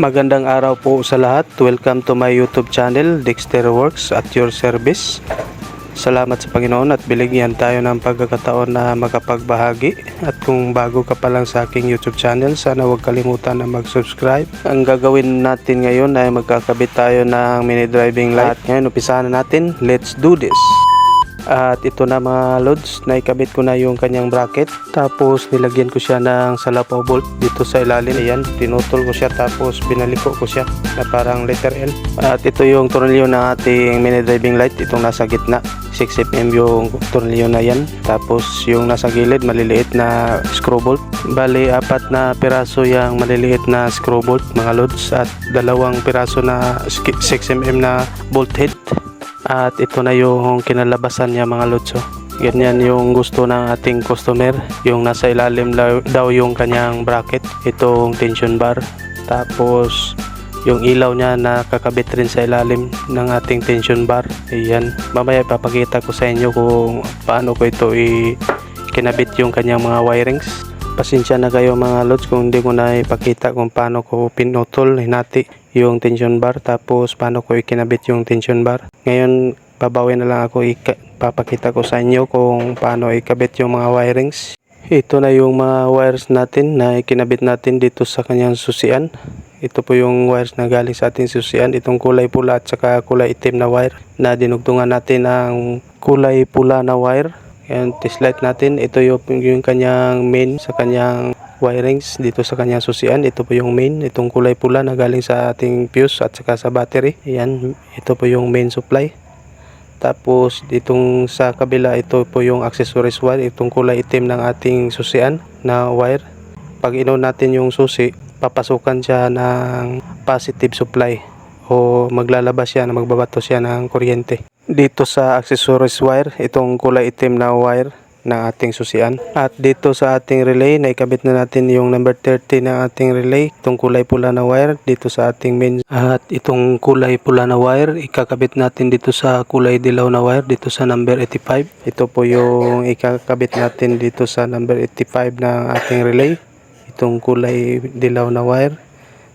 Magandang araw po sa lahat. Welcome to my YouTube channel, Dexter Works at your service. Salamat sa Panginoon at binigyan tayo ng pagkakataon na makapagbahagi. At kung bago ka pa lang sa aking YouTube channel, sana huwag kalimutan na mag-subscribe. Ang gagawin natin ngayon ay magkakabit tayo ng mini driving light. At ngayon, umpisahan na natin. Let's do this! At ito na mga lods, naikabit ko na yung kanyang bracket. Tapos nilagyan ko siya ng salapaw bolt dito sa ilalim. Ayan, tinutol ko siya tapos binaliko ko siya na parang letter L. At ito yung tornilyo ng ating mini driving light, itong nasa gitna. 6mm yung tornilyo na yan. Tapos yung nasa gilid, maliliit na screw bolt. Bali, 4 na piraso yung maliliit na screw bolt mga lods. At 2 piraso na 6mm na bolt head. At ito na yung kinalabasan niya mga lotso. Ganyan yung gusto ng ating customer. Yung nasa ilalim daw yung kanyang bracket. Itong tension bar. Tapos yung ilaw niya nakakabit rin sa ilalim ng ating tension bar. Ayan. Mamaya ipapakita ko sa inyo kung paano ko ito kinabit yung kanyang mga wirings. Pasensya na kayo mga lods kung hindi ko na ipakita kung paano ko pinutol, hinati yung tension bar, tapos paano ko ikinabit yung tension bar. Ngayon babawi na lang ako, papakita ko sa inyo kung paano ikabit yung mga wirings. Ito na yung mga wires natin na ikinabit natin dito sa kanyang susian. Ito po yung wires na galing sa ating susian, itong kulay pula at saka kulay itim na wire na dinugtungan natin ng kulay pula na wire. Yan, test light natin. Ito yung kanyang main sa kanyang wirings dito sa kanyang susian. Ito po yung main. Itong kulay pula na galing sa ating fuse at saka sa battery. Yan, ito po yung main supply. Tapos ditong sa kabila, ito po yung accessories wire. Itong kulay itim ng ating susian na wire. Pag inon natin yung susi, papasukan siya ng positive supply o maglalabas siya na magbabato siya ng kuryente. Dito sa accessories wire, itong kulay itim na wire ng ating susian. At dito sa ating relay, naikabit na natin yung number 30 ng ating relay. Itong kulay pula na wire dito sa ating main. At itong kulay pula na wire, ikakabit natin dito sa kulay dilaw na wire dito sa number 85. Ito po yung ikakabit natin dito sa number 85 ng ating relay. Itong kulay dilaw na wire,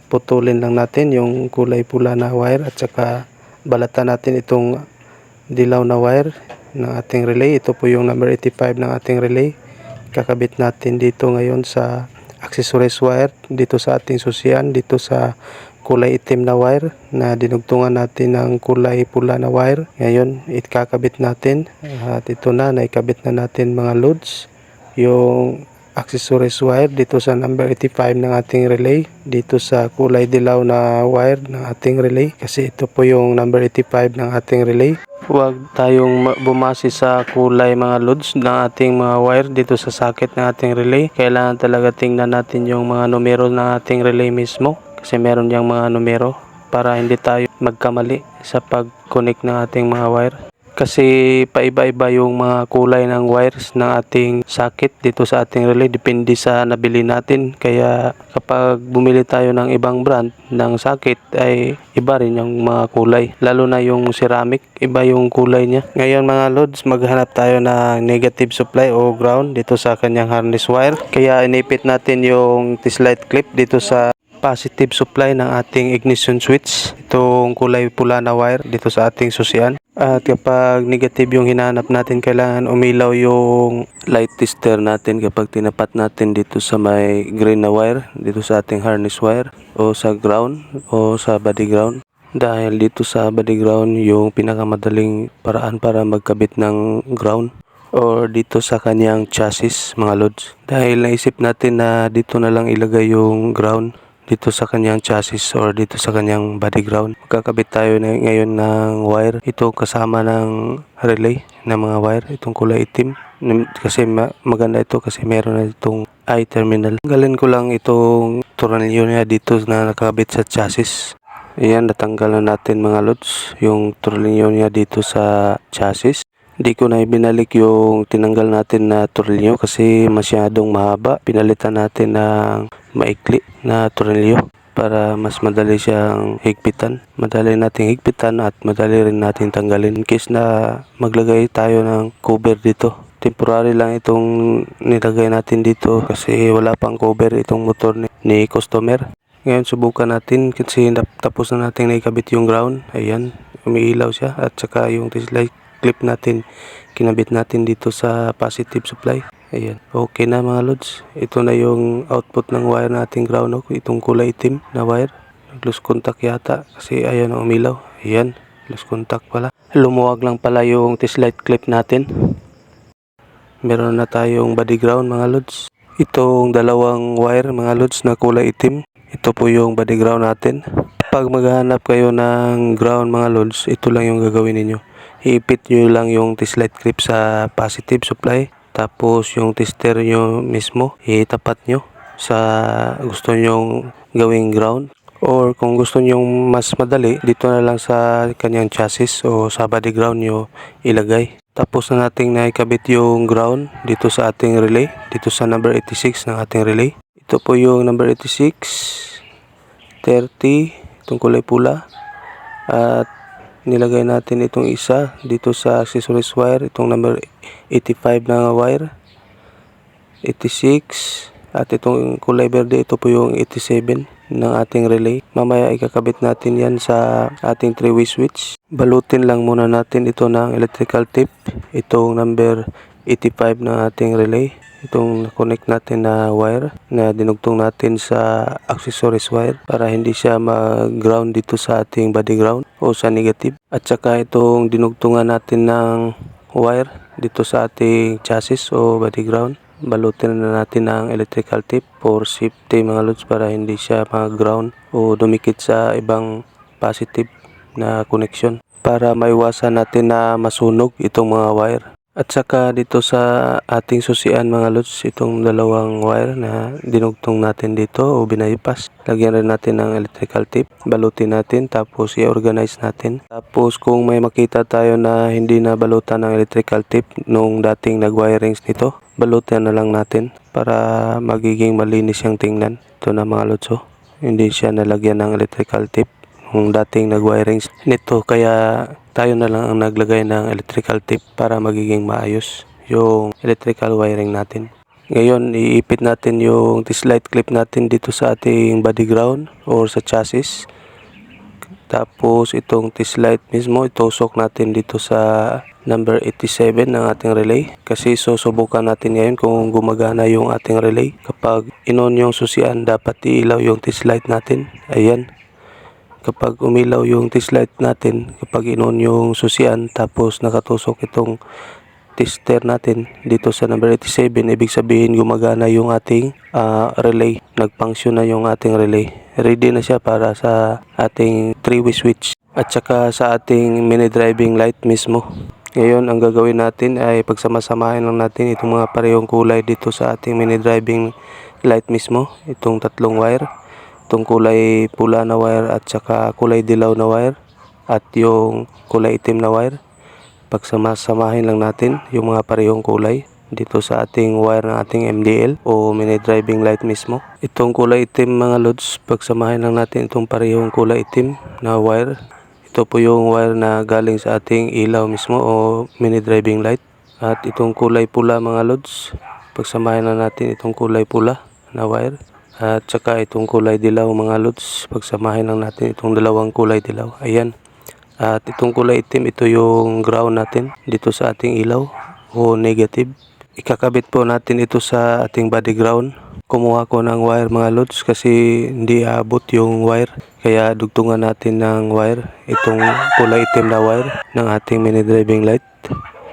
putulin lang natin yung kulay pula na wire at saka balatan natin itong dilaw na wire ng ating relay. Ito po yung number 85 ng ating relay. Kakabit natin dito ngayon sa accessories wire dito sa ating susian, dito sa kulay itim na wire na dinugtungan natin ng kulay pula na wire. Ngayon ikakabit natin at ito na, naikabit na natin mga loads yung accessories wire dito sa number 85 ng ating relay, dito sa kulay dilaw na wire ng ating relay, kasi ito po yung number 85 ng ating relay. Huwag tayong bumase sa kulay mga loads ng ating mga wire dito sa socket ng ating relay. Kailangan talaga tingnan natin yung mga numero ng ating relay mismo, kasi meron yung mga numero para hindi tayo magkamali sa pag-connect ng ating mga wire. Kasi paiba-iba yung mga kulay ng wires ng ating socket dito sa ating relay, depende sa nabili natin. Kaya kapag bumili tayo ng ibang brand ng socket ay iba rin yung mga kulay, lalo na yung ceramic, iba yung kulay niya. Ngayon mga loads, maghanap tayo ng negative supply o ground dito sa kanyang harness wire. Kaya inipit natin yung test light clip dito sa positive supply ng ating ignition switch, itong kulay pula na wire dito sa ating susian. At kapag negative yung hinahanap natin, kailangan umilaw yung light tester natin kapag tinapat natin dito sa may green na wire dito sa ating harness wire o sa ground o sa body ground. Dahil dito sa body ground yung pinakamadaling paraan para magkabit ng ground or dito sa kanyang chassis mga loads. Dahil naisip natin na dito na lang ilagay yung ground dito sa kanyang chassis or dito sa kanyang body ground. Magkakabit tayo ngayon ng wire. Ito kasama ng relay na mga wire, itong kulay itim. Kasi maganda ito kasi meron na itong I-terminal. Tanggalin ko lang itong tornilyo niya dito na nakakabit sa chassis. Ayan, natanggal na natin mga lods yung tornilyo niya dito sa chassis. Hindi ko na ibinalik yung tinanggal natin na tornilyo kasi masyadong mahaba. Pinalitan natin ng maikli na tornilyo para mas madali siyang higpitan. Madali nating higpitan at madali rin natin tanggalin. In case na maglagay tayo ng cover dito, temporary lang itong nilagay natin dito kasi wala pang cover itong motor ni customer. Ngayon subukan natin kasi tapos na natin naikabit yung ground. Ayan, umiilaw siya at saka yung test light clip natin kinabit natin dito sa positive supply. Ayan, okay na mga lods. Ito na yung output ng wire nating ground, no? Itong kulay itim na wire. Nag-lose contact yata kasi ayan ang umilaw. Ayan, lose contact pala. Lumuwag lang pala yung test light clip natin. Meron na tayong body ground mga lods. Itong dalawang wire mga lods na kulay itim, ito po yung body ground natin. Pag maghahanap kayo ng ground mga lods, ito lang yung gagawin ninyo. Iipit nyo lang yung test light clip sa positive supply. Tapos yung tester nyo mismo, itapat nyo sa gusto nyong gawing ground. Or kung gusto nyong mas madali, dito na lang sa kanyang chassis o sa body ground nyo ilagay. Tapos na nating naikabit yung ground dito sa ating relay, dito sa number 86 ng ating relay. Ito po yung number 86, 30, itong kulay pula. At nilagay natin itong isa dito sa accessories wire, itong number 85 na wire, 86. At itong kulay berde, ito po yung 87 ng ating relay. Mamaya ikakabit natin yan sa ating 3-way switch. Balutin lang muna natin ito ng electrical tape. Itong number 85 ng ating relay. Itong connect natin na wire na dinugtong natin sa accessories wire para hindi siya mag-ground dito sa ating body ground o sa negative. At saka itong dinugtungan natin ng wire dito sa ating chassis o body ground. Balutin na natin ng electrical tape for safety mga lods para hindi siya mag-ground o dumikit sa ibang positive na connection para maiwasan natin na masunog itong mga wire. At saka dito sa ating susian mga lods, itong dalawang wire na dinugtong natin dito o binaypas, lagyan rin natin ng electrical tape, balutin natin tapos i-organize natin. Tapos kung may makita tayo na hindi na balutan ng electrical tape nung dating nag-wirings nito, balutin na lang natin para magiging malinis yung tingnan. Ito na mga lods, hindi siya nalagyan ng electrical tape nung dating nag-wirings nito, kaya tayo na lang ang naglagay ng electrical tape para magiging maayos yung electrical wiring natin. Ngayon, iipit natin yung test light clip natin dito sa ating body ground or sa chassis. Tapos itong test light mismo, itusok natin dito sa number 87 ng ating relay. Kasi susubukan natin ngayon kung gumagana yung ating relay. Kapag inon yung susian, dapat iilaw yung test light natin. Ayan. Kapag umilaw yung test light natin, kapag inon yung susian, tapos nakatusok itong tester natin dito sa number 87, ibig sabihin gumagana yung ating relay. Nag-function na yung ating relay. Ready na siya para sa ating 3-way switch at saka sa ating mini driving light mismo. Ngayon, ang gagawin natin ay pagsamasamahin lang natin itong mga parehong kulay dito sa ating mini driving light mismo. Itong tatlong wire. Itong kulay pula na wire at saka kulay dilaw na wire at yung kulay itim na wire. Pagsamasamahin lang natin yung mga parehong kulay dito sa ating wire ng ating MDL o mini driving light mismo. Itong kulay itim mga lods, pagsamahin lang natin itong parehong kulay itim na wire. Ito po yung wire na galing sa ating ilaw mismo o mini driving light. At itong kulay pula mga lods, pagsamahin lang natin itong kulay pula na wire. At saka itong kulay dilaw mga lods, pagsamahin lang natin itong dalawang kulay dilaw. Ayan. At itong kulay itim, ito yung ground natin dito sa ating ilaw o negative. Ikakabit po natin ito sa ating body ground. Kumuha ko ng wire mga lods kasi hindi aabot yung wire. Kaya dugtungan natin ng wire itong kulay itim na wire ng ating mini driving light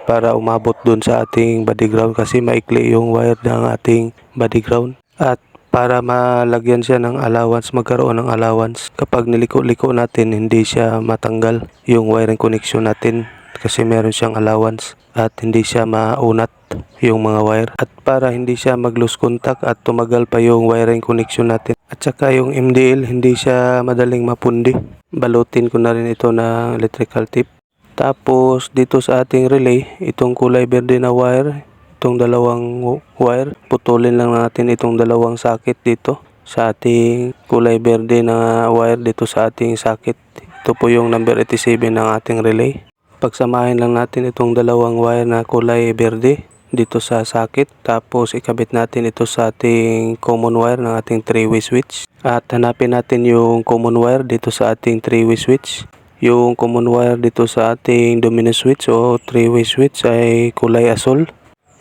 para umabot dun sa ating body ground kasi maikli yung wire ng ating body ground. At para malagyan siya ng allowance, magkaroon ng allowance. Kapag niliko-liko natin, hindi siya matanggal yung wiring connection natin kasi meron siyang allowance at hindi siya maunat yung mga wire. At para hindi siya mag-lose contact at tumagal pa yung wiring connection natin. At saka yung MDL, hindi siya madaling mapundi. Balutin ko na rin ito ng electrical tape. Tapos dito sa ating relay, itong kulay berde na wire, itong dalawang wire, putulin lang natin itong dalawang socket dito sa ating kulay berde na wire dito sa ating socket. Ito po yung number 87 ng ating relay. Pagsamahin lang natin itong dalawang wire na kulay berde dito sa socket. Tapos ikabit natin ito sa ating common wire ng ating 3-way switch. At hanapin natin yung common wire dito sa ating 3-way switch. Yung common wire dito sa ating domino switch o 3-way switch ay kulay asul.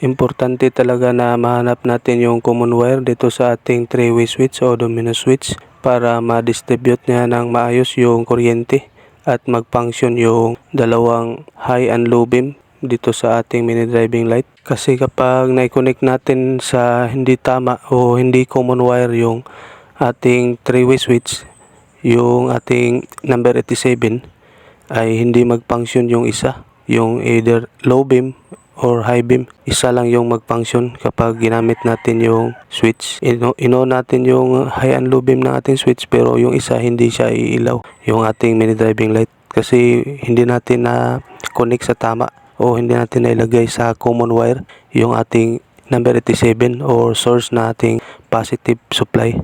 Importante talaga na mahanap natin yung common wire dito sa ating 3-way switch o domino switch para ma-distribute niya ng maayos yung kuryente at mag-function yung dalawang high and low beam dito sa ating mini driving light. Kasi kapag na-connect natin sa hindi tama o hindi common wire yung ating 3-way switch, yung ating number 87 ay hindi mag-function yung isa, yung either low beam or high beam. Isa lang yung mag-function kapag ginamit natin yung switch. Ino natin yung high and low beam ng ating switch, pero yung isa hindi siya iilaw, yung ating mini driving light, kasi hindi natin na connect sa tama o hindi natin na ilagay sa common wire yung ating number 87 or source na ating positive supply.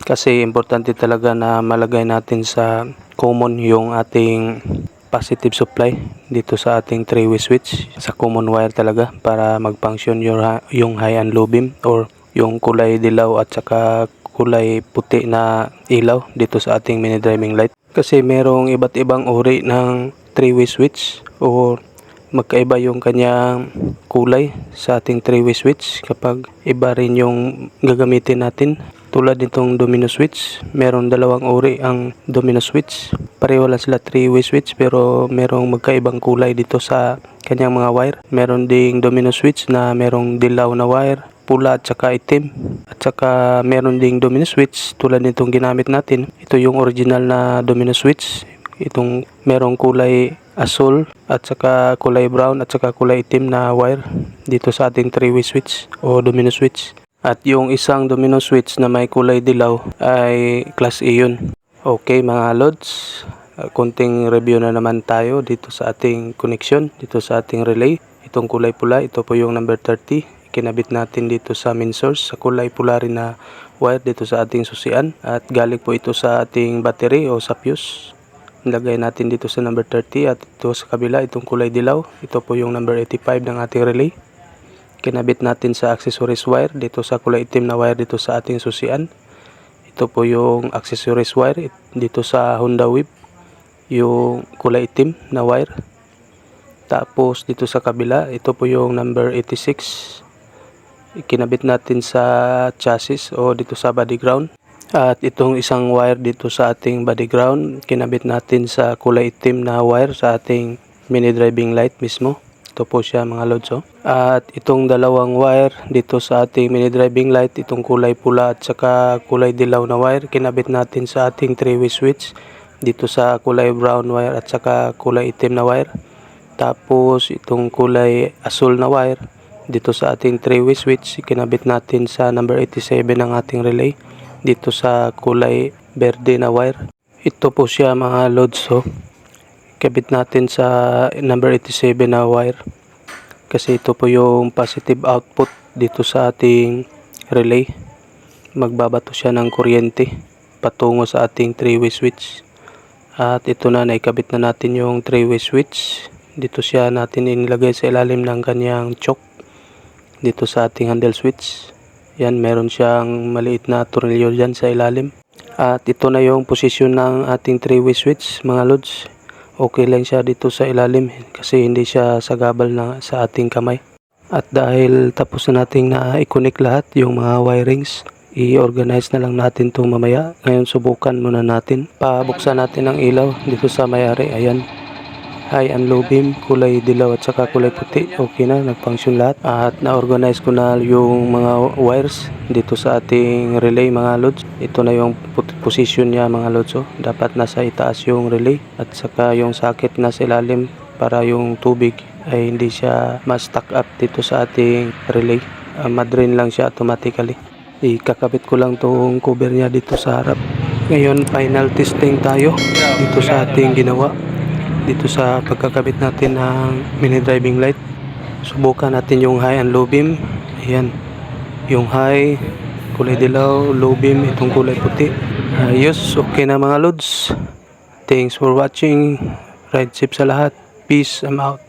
Kasi importante talaga na malagay natin sa common yung ating positive supply dito sa ating 3-way switch, sa common wire talaga, para mag-function yung high and low beam or yung kulay dilaw at saka kulay puti na ilaw dito sa ating mini driving light. Kasi merong iba't ibang uri ng 3-way switch o magkaiba yung kanyang kulay sa ating 3-way switch kapag iba rin yung gagamitin natin. Tulad nitong domino switch, meron dalawang uri ang domino switch. Pareho lang sila 3-way switch pero merong magkaibang kulay dito sa kanyang mga wire. Meron ding domino switch na merong dilaw na wire, pula at saka itim. At saka meron ding domino switch tulad nitong ginamit natin. Ito yung original na domino switch. Itong merong kulay asul at saka kulay brown at saka kulay itim na wire dito sa ating 3-way switch o domino switch. At yung isang domino switch na may kulay dilaw ay class A yun. Okay mga lods, konting review na naman tayo dito sa ating connection, dito sa ating relay. Itong kulay pula, ito po yung number 30. Kinabit natin dito sa main source sa kulay pula rin na wire dito sa ating susian. At galing po ito sa ating battery o sa fuse. Nilagay natin dito sa number 30 at ito sa kabila, itong kulay dilaw. Ito po yung number 85 ng ating relay. Kinabit natin sa accessories wire dito sa kulay itim na wire dito sa ating susian. Ito po yung accessories wire dito sa Honda Wave, yung kulay itim na wire. Tapos dito sa kabila, ito po yung number 86. Kinabit natin sa chassis o dito sa body ground. At itong isang wire dito sa ating body ground, kinabit natin sa kulay itim na wire sa ating mini driving light mismo. Ito po siya mga lods. At itong dalawang wire dito sa ating mini driving light, itong kulay pula at saka kulay dilaw na wire, kinabit natin sa ating 3-way switch dito sa kulay brown wire at saka kulay itim na wire. Tapos itong kulay asul na wire dito sa ating 3-way switch, kinabit natin sa number 87 ng ating relay dito sa kulay berde na wire. Ito po siya mga lods. Kabit natin sa number 87 na wire kasi ito po yung positive output dito sa ating relay. Magbabato siya ng kuryente patungo sa ating 3-way switch. At ito na, naikabit na natin yung 3-way switch. Dito siya natin inilagay sa ilalim ng kanyang choke dito sa ating handle switch. Yan, meron siyang maliit na tornilyo dyan sa ilalim. At ito na yung posisyon ng ating 3-way switch mga lods. Okay lang siya dito sa ilalim kasi hindi siya sagabal na sa ating kamay. At dahil tapos na nating na-connect lahat yung mga wirings, i-organize na lang natin itong mamaya. Ngayon subukan muna natin. Pabuksan natin ang ilaw dito sa may-ari. Ayan, high and low beam, kulay dilaw at saka kulay puti. Okay na, nag-function lahat. At na-organize ko na yung mga wires dito sa ating relay mga lods. Ito na yung position niya mga lods. Dapat nasa itaas yung relay at saka yung socket nasa ilalim para yung tubig ay hindi siya ma-stack up dito sa ating relay. Madrain lang siya automatically. Ikakabit ko lang tong cover niya dito sa harap. Ngayon final testing tayo dito sa ating ginawa dito sa pagkakabit natin ng mini driving light. Subukan natin yung high and low beam. Ayan, yung high kulay dilaw, low beam itong kulay puti. Ayos, okay na mga lods. Thanks for watching. Ride safe sa lahat. Peace, I'm out.